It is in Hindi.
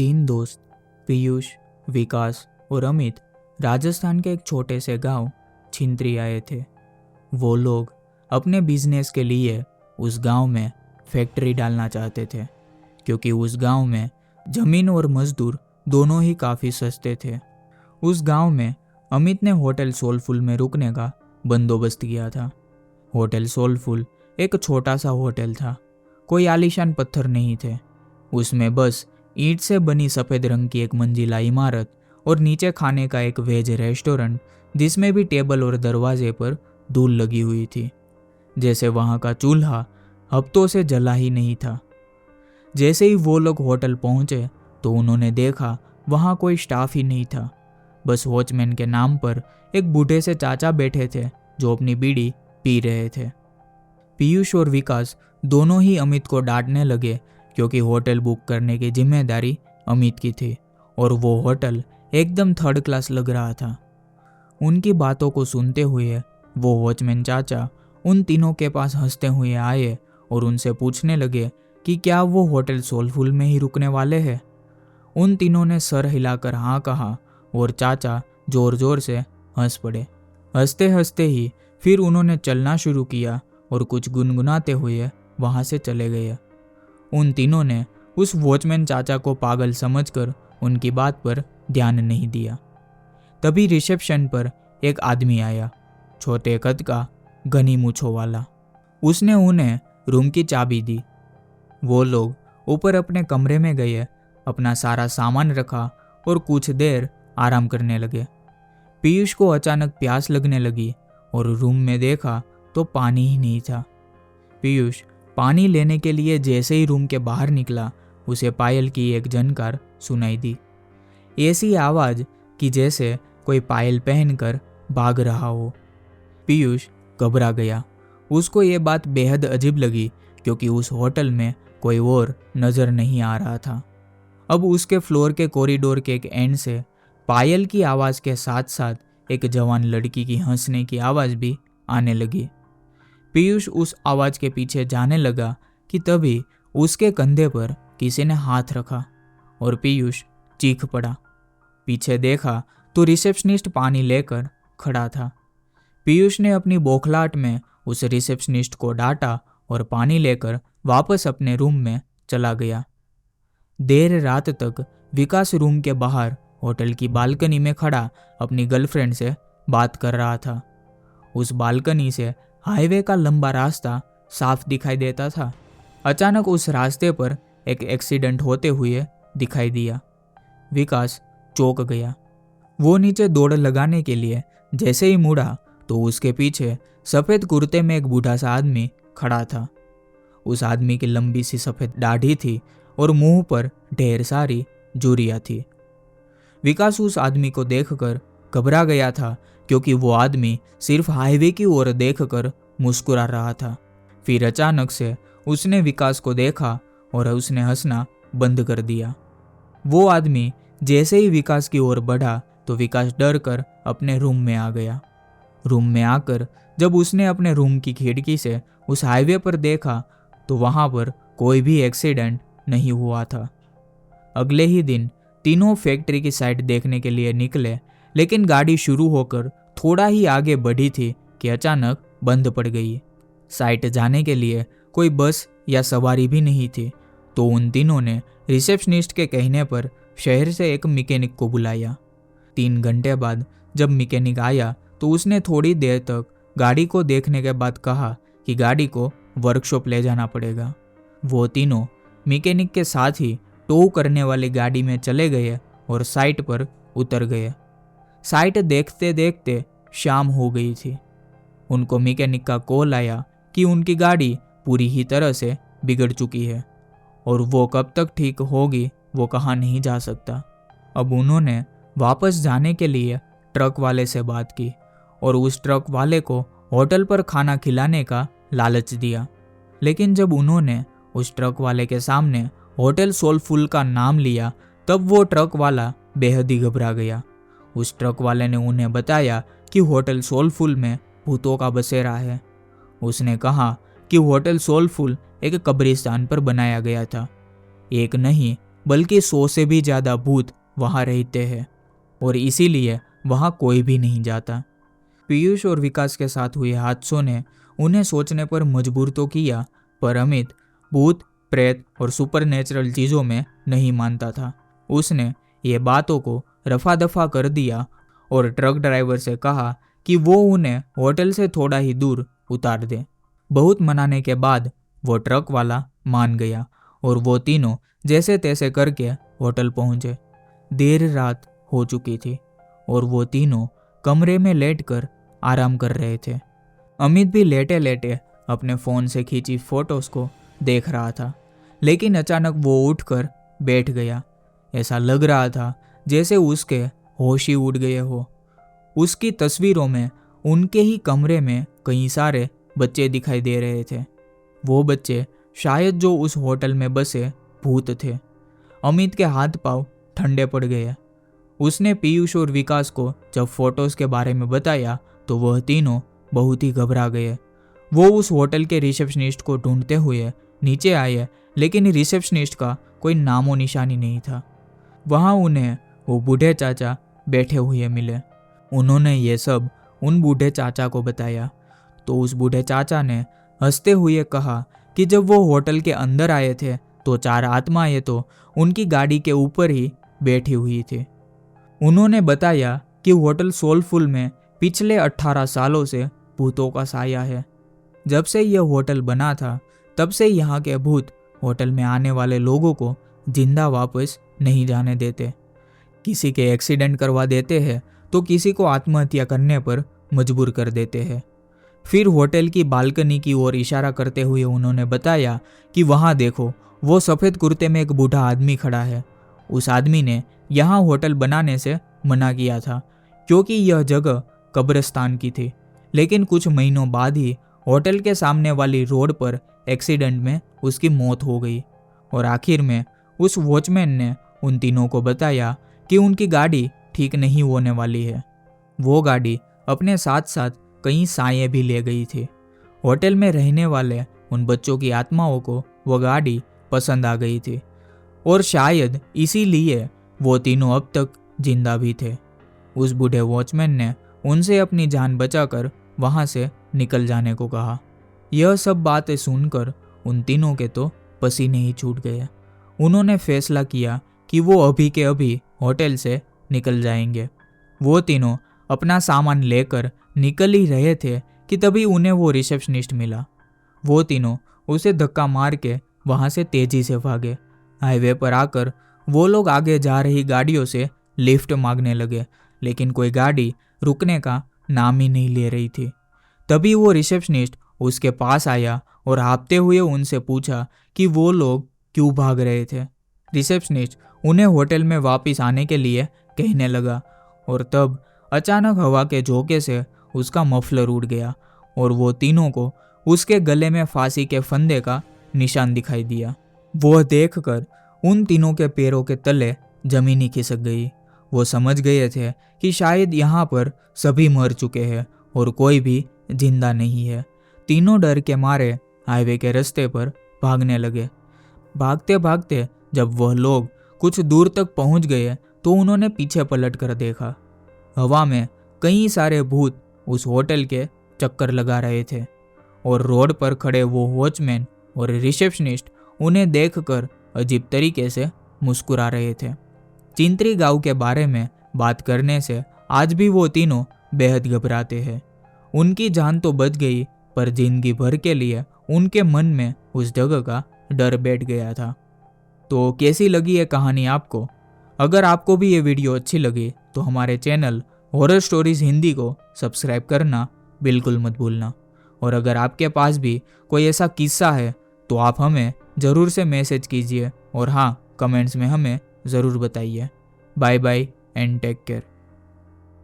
तीन दोस्त पीयूष, विकास और अमित राजस्थान के एक छोटे से गांव छिंत्री आए थे। वो लोग अपने बिजनेस के लिए उस गांव में फैक्ट्री डालना चाहते थे, क्योंकि उस गांव में जमीन और मजदूर दोनों ही काफ़ी सस्ते थे। उस गांव में अमित ने होटल सोलफुल में रुकने का बंदोबस्त किया था। होटल सोलफुल एक छोटा सा होटल था, कोई आलीशान पत्थर नहीं थे। उसमें बस ईंट से बनी सफ़ेद रंग की एक मंजिला इमारत और नीचे खाने का एक वेज रेस्टोरेंट, जिसमें भी टेबल और दरवाजे पर धूल लगी हुई थी, जैसे वहाँ का चूल्हा हफ्तों से जला ही नहीं था। जैसे ही वो लोग होटल पहुँचे तो उन्होंने देखा वहाँ कोई स्टाफ ही नहीं था। बस वॉचमैन के नाम पर एक बूढ़े से चाचा बैठे थे जो अपनी बीड़ी पी रहे थे। पीयूष और विकास दोनों ही अमित को डांटने लगे, क्योंकि होटल बुक करने की जिम्मेदारी अमित की थी और वो होटल एकदम थर्ड क्लास लग रहा था। उनकी बातों को सुनते हुए वो वॉचमैन चाचा उन तीनों के पास हंसते हुए आए और उनसे पूछने लगे कि क्या वो होटल सोलफुल में ही रुकने वाले हैं। उन तीनों ने सर हिलाकर हाँ कहा और चाचा जोर जोर से हंस पड़े। हंसते हंसते ही फिर उन्होंने चलना शुरू किया और कुछ गुनगुनाते हुए वहाँ से चले गए। उन तीनों ने उस वॉचमैन चाचा को पागल समझकर उनकी बात पर ध्यान नहीं दिया। तभी रिसेप्शन पर एक आदमी आया, छोटे कद का, घनी मूंछों वाला। उसने उन्हें रूम की चाबी दी। वो लोग ऊपर अपने कमरे में गए, अपना सारा सामान रखा और कुछ देर आराम करने लगे। पीयूष को अचानक प्यास लगने लगी और रूम में देखा तो पानी ही नहीं था। पीयूष पानी लेने के लिए जैसे ही रूम के बाहर निकला, उसे पायल की एक झनकार सुनाई दी। ऐसी आवाज़ कि जैसे कोई पायल पहनकर भाग रहा हो। पीयूष घबरा गया। उसको ये बात बेहद अजीब लगी, क्योंकि उस होटल में कोई और नज़र नहीं आ रहा था। अब उसके फ्लोर के कॉरिडोर के एक एंड से पायल की आवाज़ के साथ साथ एक जवान लड़की की हंसने की आवाज़ भी आने लगी। पीयूष उस आवाज़ के पीछे जाने लगा कि तभी उसके कंधे पर किसी ने हाथ रखा और पीयूष चीख पड़ा। पीछे देखा तो रिसेप्शनिस्ट पानी लेकर खड़ा था। पीयूष ने अपनी बौखलाहट में उस रिसेप्शनिस्ट को डांटा और पानी लेकर वापस अपने रूम में चला गया। देर रात तक विकास रूम के बाहर होटल की बालकनी में खड़ा अपनी गर्लफ्रेंड से बात कर रहा था। उस बालकनी से हाईवे का लंबा रास्ता साफ दिखाई देता था। अचानक उस रास्ते पर एक एक्सीडेंट होते हुए दिखाई दिया। विकास चौंक गया। वो नीचे दौड़ लगाने के लिए जैसे ही मुड़ा तो उसके पीछे सफ़ेद कुर्ते में एक बूढ़ा सा आदमी खड़ा था। उस आदमी की लंबी सी सफ़ेद दाढ़ी थी और मुंह पर ढेर सारी झुर्रियाँ थी। विकास उस आदमी को देखकर घबरा गया था, क्योंकि वो आदमी सिर्फ हाईवे की ओर देखकर मुस्कुरा रहा था। फिर अचानक से उसने विकास को देखा और उसने हंसना बंद कर दिया। वो आदमी जैसे ही विकास की ओर बढ़ा तो विकास डर कर अपने रूम में आ गया। रूम में आकर जब उसने अपने रूम की खिड़की से उस हाईवे पर देखा तो वहाँ पर कोई भी एक्सीडेंट नहीं हुआ था। अगले ही दिन तीनों फैक्ट्री की साइट देखने के लिए निकले, लेकिन गाड़ी शुरू होकर थोड़ा ही आगे बढ़ी थी कि अचानक बंद पड़ गई। साइट जाने के लिए कोई बस या सवारी भी नहीं थी, तो उन तीनों ने रिसेप्शनिस्ट के कहने पर शहर से एक मैकेनिक को बुलाया। 3 घंटे बाद जब मैकेनिक आया तो उसने थोड़ी देर तक गाड़ी को देखने के बाद कहा कि गाड़ी को वर्कशॉप ले जाना पड़ेगा। वो तीनों मैकेनिक के साथ ही टो करने वाली गाड़ी में चले गए और साइट पर उतर गए। साइट देखते देखते शाम हो गई थी। उनको मैकेनिक का कॉल आया कि उनकी गाड़ी पूरी ही तरह से बिगड़ चुकी है और वो कब तक ठीक होगी वो कहा नहीं जा सकता। अब उन्होंने वापस जाने के लिए ट्रक वाले से बात की और उस ट्रक वाले को होटल पर खाना खिलाने का लालच दिया। लेकिन जब उन्होंने उस ट्रक वाले के सामने होटल सोलफुल का नाम लिया तब वो ट्रक वाला बेहद ही घबरा गया। उस ट्रक वाले ने उन्हें बताया कि होटल सोलफुल में भूतों का बसेरा है। उसने कहा कि होटल सोलफुल एक कब्रिस्तान पर बनाया गया था। एक नहीं बल्कि 100 से भी ज़्यादा भूत वहाँ रहते हैं और इसीलिए वहाँ कोई भी नहीं जाता। पीयूष और विकास के साथ हुए हादसों ने उन्हें सोचने पर मजबूर तो किया, पर अमित भूत, प्रेत और सुपरनेचुरल चीज़ों में नहीं मानता था। उसने ये बातों को रफा दफा कर दिया और ट्रक ड्राइवर से कहा कि वो उन्हें होटल से थोड़ा ही दूर उतार दे। बहुत मनाने के बाद वो ट्रक वाला मान गया और वो तीनों जैसे तैसे करके होटल पहुंचे। देर रात हो चुकी थी और वो तीनों कमरे में लेटकर आराम कर रहे थे। अमित भी लेटे लेटे अपने फ़ोन से खींची फोटोज को देख रहा था, लेकिन अचानक वो उठकर बैठ गया। ऐसा लग रहा था जैसे उसके होश ही उड़ गए हो। उसकी तस्वीरों में उनके ही कमरे में कई सारे बच्चे दिखाई दे रहे थे। वो बच्चे शायद जो उस होटल में बसे भूत थे। अमित के हाथ पांव ठंडे पड़ गए। उसने पीयूष और विकास को जब फोटोज के बारे में बताया तो वह तीनों बहुत ही घबरा गए। वो उस होटल के रिसेप्शनिस्ट को ढूंढते हुए नीचे आए, लेकिन रिसेप्शनिस्ट का कोई नामो निशानी नहीं था। वहाँ उन्हें वो बूढ़े चाचा बैठे हुए मिले। उन्होंने ये सब उन बूढ़े चाचा को बताया तो उस बूढ़े चाचा ने हंसते हुए कहा कि जब वो होटल के अंदर आए थे तो 4 आत्माएं तो उनकी गाड़ी के ऊपर ही बैठी हुई थी। उन्होंने बताया कि होटल सोलफुल में पिछले 18 सालों से भूतों का साया है। जब से यह होटल बना था तब से यहाँ के भूत होटल में आने वाले लोगों को जिंदा वापस नहीं जाने देते। किसी के एक्सीडेंट करवा देते हैं तो किसी को आत्महत्या करने पर मजबूर कर देते हैं। फिर होटल की बालकनी की ओर इशारा करते हुए उन्होंने बताया कि वहाँ देखो, वो सफ़ेद कुर्ते में एक बूढ़ा आदमी खड़ा है। उस आदमी ने यहाँ होटल बनाने से मना किया था क्योंकि यह जगह कब्रिस्तान की थी, लेकिन कुछ महीनों बाद ही होटल के सामने वाली रोड पर एक्सीडेंट में उसकी मौत हो गई। और आखिर में उस वॉचमैन ने उन तीनों को बताया कि उनकी गाड़ी ठीक नहीं होने वाली है। वो गाड़ी अपने साथ साथ कई साये भी ले गई थी। होटल में रहने वाले उन बच्चों की आत्माओं को वो गाड़ी पसंद आ गई थी और शायद इसीलिए वो तीनों अब तक जिंदा भी थे। उस बूढ़े वॉचमैन ने उनसे अपनी जान बचाकर वहाँ से निकल जाने को कहा। यह सब बातें सुनकर उन तीनों के तो पसीने ही छूट गए। उन्होंने फैसला किया कि वो अभी के अभी होटल से निकल जाएंगे। वो तीनों अपना सामान लेकर निकल ही रहे थे कि तभी उन्हें वो रिसेप्शनिस्ट मिला। वो तीनों उसे धक्का मार के वहाँ से तेजी से भागे। हाईवे पर आकर वो लोग आगे जा रही गाड़ियों से लिफ्ट मांगने लगे, लेकिन कोई गाड़ी रुकने का नाम ही नहीं ले रही थी। तभी वो रिसेप्शनिस्ट उसके पास आया और हाँफते हुए उनसे पूछा कि वो लोग क्यों भाग रहे थे। रिसेप्शनिस्ट उन्हें होटल में वापस आने के लिए कहने लगा और तब अचानक हवा के झोंके से उसका मफलर उड़ गया और वो तीनों को उसके गले में फांसी के फंदे का निशान दिखाई दिया। वो देखकर उन तीनों के पैरों के तले जमीन ही खिसक गई। वो समझ गए थे कि शायद यहाँ पर सभी मर चुके हैं और कोई भी जिंदा नहीं है। तीनों डर के मारे हाईवे के रास्ते पर भागने लगे। भागते भागते जब वह लोग कुछ दूर तक पहुंच गए तो उन्होंने पीछे पलट कर देखा। हवा में कई सारे भूत उस होटल के चक्कर लगा रहे थे और रोड पर खड़े वो वॉचमैन और रिसेप्शनिस्ट उन्हें देखकर अजीब तरीके से मुस्कुरा रहे थे। चिंत्री गांव के बारे में बात करने से आज भी वो तीनों बेहद घबराते हैं। उनकी जान तो बच गई, पर जिंदगी भर के लिए उनके मन में उस जगह का डर बैठ गया था। तो कैसी लगी ये कहानी आपको? अगर आपको भी ये वीडियो अच्छी लगी तो हमारे चैनल हॉरर स्टोरीज हिंदी को सब्सक्राइब करना बिल्कुल मत भूलना। और अगर आपके पास भी कोई ऐसा किस्सा है तो आप हमें ज़रूर से मैसेज कीजिए और हाँ, कमेंट्स में हमें ज़रूर बताइए। Bye bye and take care.